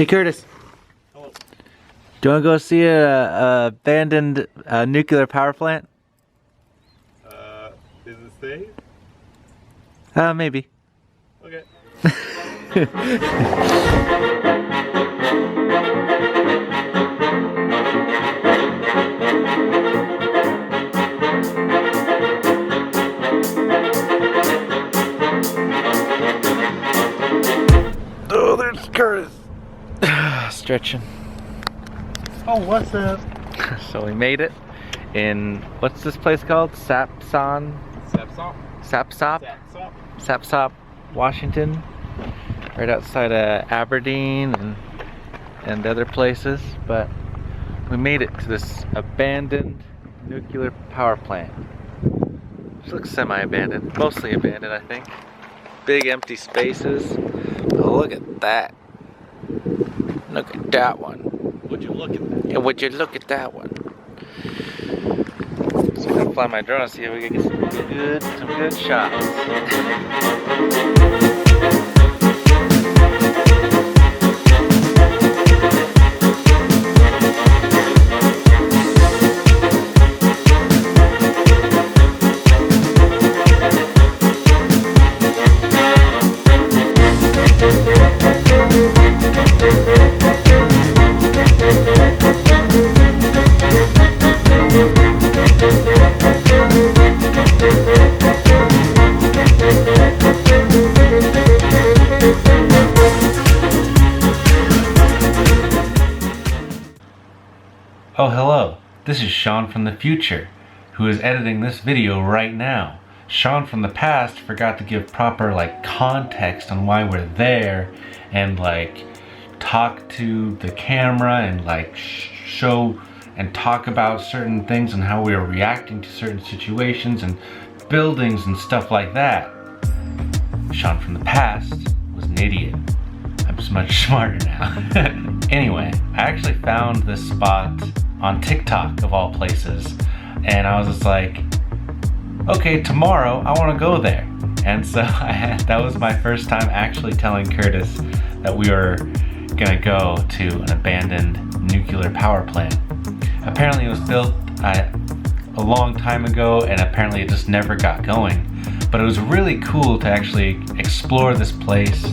Hey Curtis. Hello. Do you want to go see a abandoned nuclear power plant? Is it safe? Maybe. Okay. Oh, there's Curtis. Stretching. Oh, what's up? So we made it in, what's this place called? Satsop. Satsop, Washington. Right outside of Aberdeen and other places. But we made it to this abandoned nuclear power plant. It looks semi-abandoned, mostly abandoned I think. Big empty spaces. Oh, look at that. Look at that one. Would you look at that? And would you look at that one? So I'm gonna fly my drone and see if we can get some good shots. Oh, hello. This is Shawn from the future, who is editing this video right now. Shawn from the past forgot to give proper context on why we're there and talk to the camera and show and talk about certain things and how we are reacting to certain situations and buildings and stuff like that. Shawn from the past was an idiot. I'm just much smarter now. Anyway, I actually found this spot on TikTok of all places, and I was just like, okay, tomorrow I want to go there. And so that was my first time actually telling Curtis that we were gonna go to an abandoned nuclear power plant. Apparently it was built a long time ago, and apparently it just never got going. But it was really cool to actually explore this place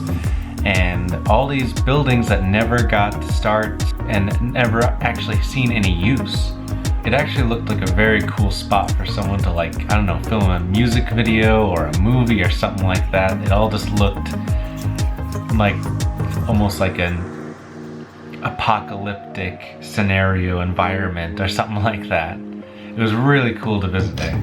and all these buildings that never got to start and never actually seen any use. It actually looked like a very cool spot for someone to I don't know, film a music video or a movie or something like that. It all just looked almost like an apocalyptic scenario environment or something like that. It was really cool to visit there.